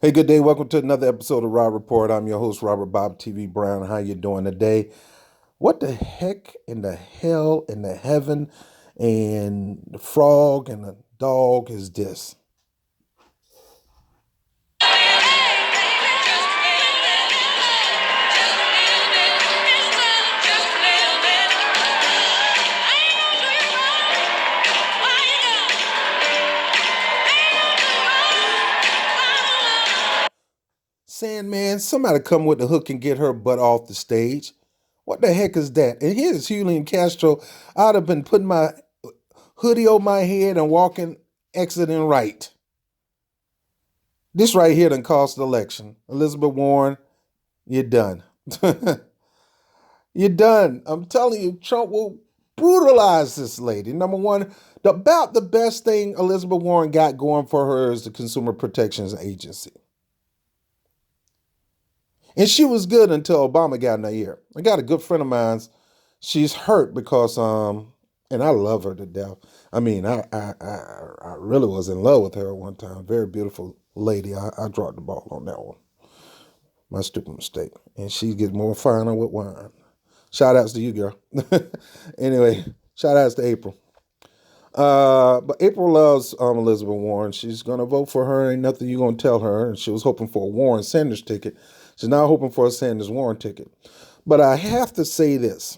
Hey, good day. Welcome to another episode of Rob Report. I'm your host, Robert Bob TV Brown. How you doing today? What the heck in the hell in the heaven and the frog and the dog is this? Sandman, somebody come with the hook and get her butt off the stage. What the heck is that? And here's Julian Castro. I'd have been putting my hoodie over my head and walking, exiting right. This right here done cost the election. Elizabeth Warren, you're done. You're done. I'm telling you, Trump will brutalize this lady. Number one, about the best thing Elizabeth Warren got going for her is the Consumer Protections Agency. And she was good until Obama got in her ear. I got a good friend of mine. She's hurt because and I love her to death. I mean, I really was in love with her at one time. Very beautiful lady. I dropped the ball on that one. My stupid mistake. And she gets more finer with wine. Shout outs to you, girl. Anyway, shout outs to April. But April loves Elizabeth Warren. She's gonna vote for her. Ain't nothing you gonna tell her. And she was hoping for a Warren Sanders ticket. She's now hoping for a Sanders Warren ticket. But I have to say this.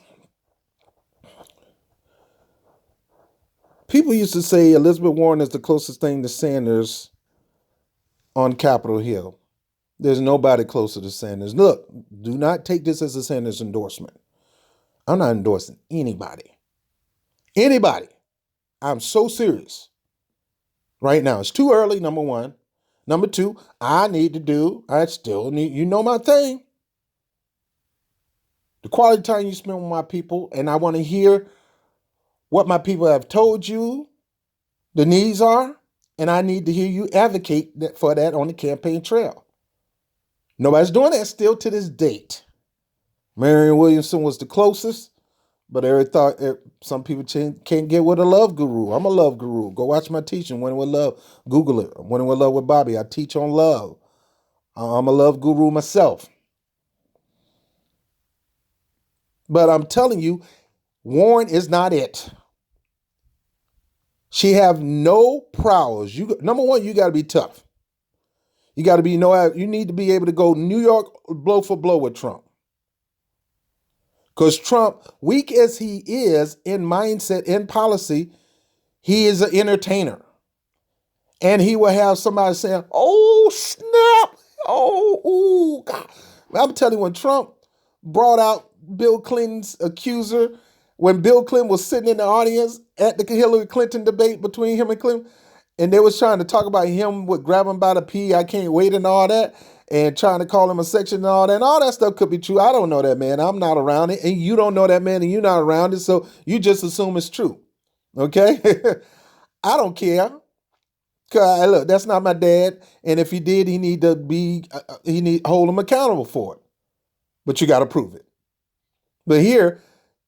People used to say Elizabeth Warren is the closest thing to Sanders on Capitol Hill. There's nobody closer to Sanders. Look, do not take this as a Sanders endorsement. I'm not endorsing anybody. Anybody. I'm so serious right now. It's too early, number one. Number two, I still need, you know my thing. The quality time you spend with my people, and I want to hear what my people have told you the needs are, and I need to hear you advocate for that on the campaign trail. Nobody's doing that still to this date. Marianne Williamson was the closest. But Eric thought some people can't get with a love guru. I'm a love guru. Go watch my teaching, Winning with Love. Google it. Winning with Love with Bobby. I teach on love. I'm a love guru myself. But I'm telling you, Warren is not it. She have no prowess. Number one, you got to be tough. You got to be you need to be able to go New York blow for blow with Trump. Because Trump, weak as he is in mindset, in policy, he is an entertainer. And he will have somebody saying, oh, snap. Oh, ooh, God. I'm telling you, when Trump brought out Bill Clinton's accuser, when Bill Clinton was sitting in the audience at the Hillary Clinton debate between him and Clinton, and they was trying to talk about him with grabbing by the pee, I can't wait and all that, and trying to call him a section and all that stuff could be true. I don't know that man. I'm not around it, and you don't know that man, and you're not around it, so you just assume it's true. Okay? I don't care. Cause look, that's not my dad, and if he did, he need hold him accountable for it. But you got to prove it. But here,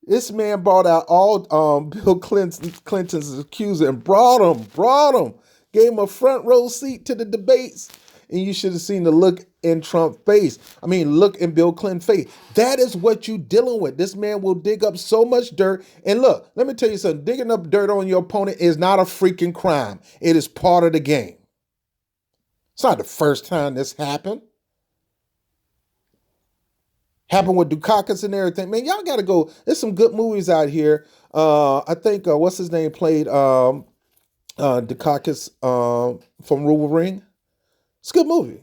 this man brought out all Bill Clinton's accuser and brought him, gave him a front row seat to the debates. And you should have seen the look in Trump's face. I mean, look in Bill Clinton's face. That is what you're dealing with. This man will dig up so much dirt. And look, let me tell you something. Digging up dirt on your opponent is not a freaking crime. It is part of the game. It's not the first time this happened. Happened with Dukakis and everything. Man, y'all got to go. There's some good movies out here. I think, what's his name played Dukakis from Rule Ring. It's a good movie.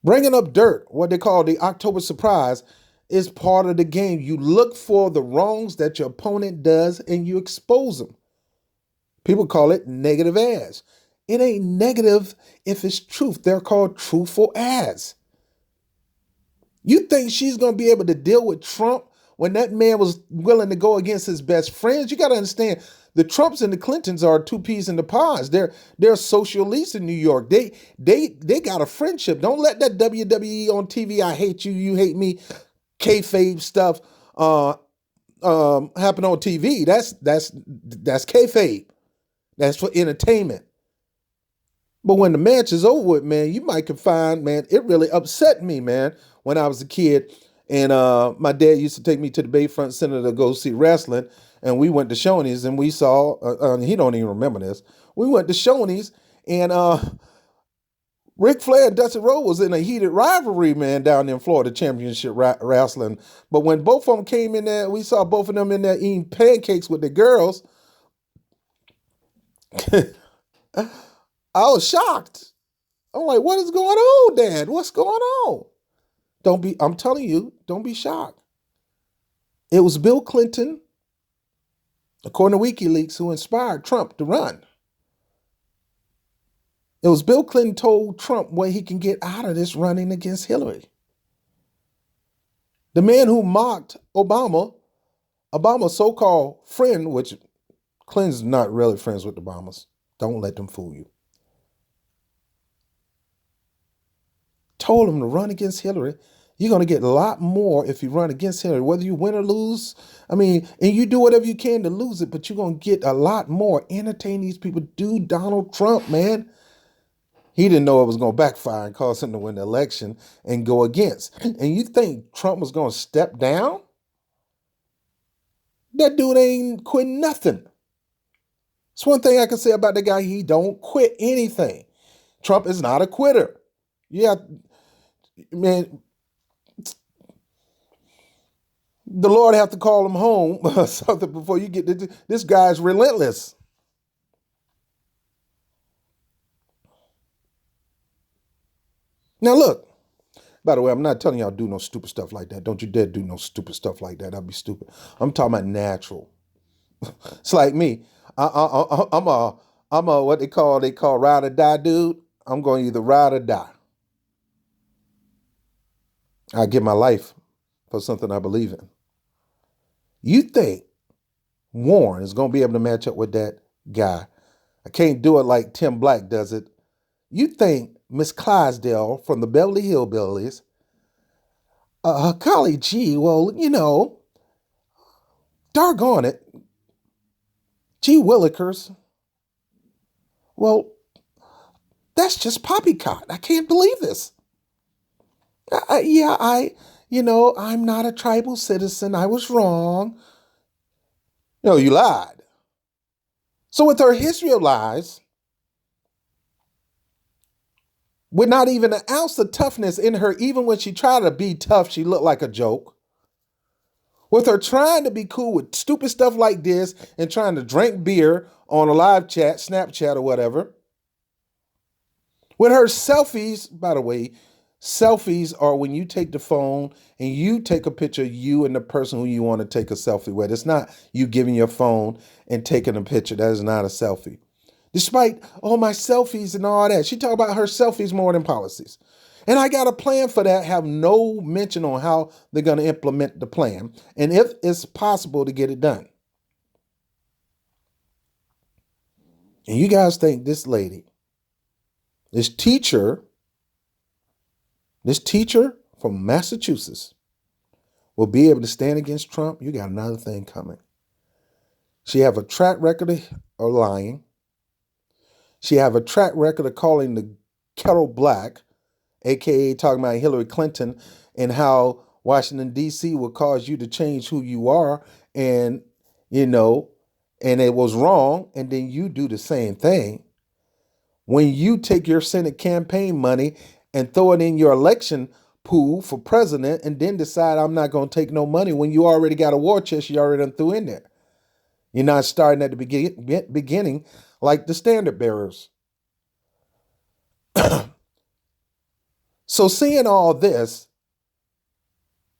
Bringing up dirt, what they call the October surprise, is part of the game. You look for the wrongs that your opponent does and you expose them. People call it negative ads. It ain't negative if it's truth. They're called truthful ads. You think she's going to be able to deal with Trump when that man was willing to go against his best friends? You got to understand, the Trumps and the Clintons are two peas in the pods. They're social elites in New York. They got a friendship. Don't let that WWE on TV, I hate you, you hate me, kayfabe stuff happen on TV. That's kayfabe. That's for entertainment. But when the match is over with, man, you might can find, man, it really upset me, man, when I was a kid. And my dad used to take me to the Bayfront Center to go see wrestling. And we went to Shoney's and we saw, he don't even remember this. We went to Shoney's and Ric Flair and Dusty Rhodes was in a heated rivalry, man, down in Florida Championship Wrestling. But when both of them came in there, we saw both of them in there eating pancakes with the girls. I was shocked. I'm like, what is going on, Dad? What's going on? I'm telling you, don't be shocked. It was Bill Clinton, according to WikiLeaks, who inspired Trump to run. It was Bill Clinton told Trump what he can get out of this running against Hillary. The man who mocked Obama's so-called friend, which Clinton's not really friends with Obama's. Don't let them fool you. Told him to run against Hillary. You're going to get a lot more if you run against Hillary, whether you win or lose. I mean, and you do whatever you can to lose it, but you're going to get a lot more. Entertain these people. Do Donald Trump, man. He didn't know it was going to backfire and cause him to win the election and go against. And you think Trump was going to step down? That dude ain't quitting nothing. It's one thing I can say about the guy. He don't quit anything. Trump is not a quitter. Yeah, man, the Lord have to call him home or something before you get this guy's relentless. Now look, by the way, I'm not telling y'all do no stupid stuff like that. Don't you dare do no stupid stuff like that. That'd be stupid. I'm talking about natural. It's like me. I'm a what they call ride or die dude. I'm going to either ride or die. I give my life for something I believe in. You think Warren is going to be able to match up with that guy? I can't do it like Tim Black does it. You think Miss Clydesdale from the Beverly Hillbillies, golly gee, well, doggone it, gee willikers, well, that's just poppycock. I can't believe this. I'm not a tribal citizen. I was wrong. No, you lied. So with her history of lies, with not even an ounce of toughness in her, even when she tried to be tough, she looked like a joke. With her trying to be cool with stupid stuff like this and trying to drink beer on a live chat, Snapchat or whatever. With her selfies, by the way, selfies are when you take the phone and you take a picture of you and the person who you want to take a selfie with. It's not you giving your phone and taking a picture. That is not a selfie. Despite all my selfies and all that, she talked about her selfies more than policies. And I got a plan for that, have no mention on how they're going to implement the plan and if it's possible to get it done. And you guys think this lady, this teacher from Massachusetts will be able to stand against Trump? You got another thing coming. She have a track record of lying. She have a track record of calling the kettle black, aka talking about Hillary Clinton and how Washington, D.C. will cause you to change who you are and it was wrong. And then you do the same thing. When you take your Senate campaign money and throw it in your election pool for president and then decide I'm not going to take no money when you already got a war chest you already done threw in there. You're not starting at the beginning like the standard bearers. So seeing all this,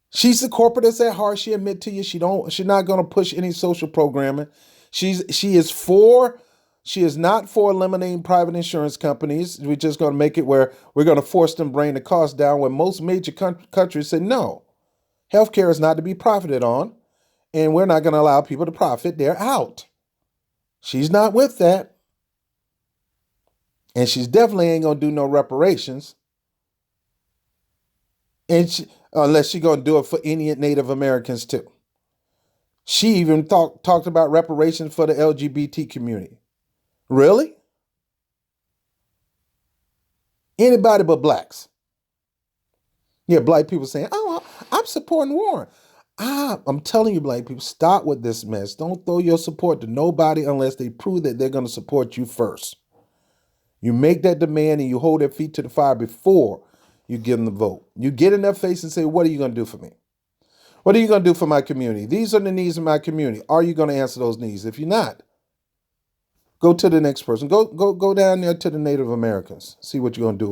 she's a corporatist at heart. She admit to you she's not going to push any social programming. She is not for eliminating private insurance companies. We're just going to make it where we're going to force them to bring the cost down when most major countries say no. Healthcare is not to be profited on, and we're not going to allow people to profit. They're out. She's not with that. And she's definitely ain't going to do no reparations. And unless she's going to do it for Indian Native Americans too. She even talked about reparations for the LGBT community. Really? Anybody but blacks. Yeah, black people saying, oh, I'm supporting Warren. I'm telling you, black people, stop with this mess. Don't throw your support to nobody unless they prove that they're going to support you first. You make that demand and you hold their feet to the fire before you give them the vote. You get in their face and say, what are you going to do for me? What are you going to do for my community? These are the needs of my community. Are you going to answer those needs? If you're not, go to the next person. Go down there to the Native Americans. See what you're going to do.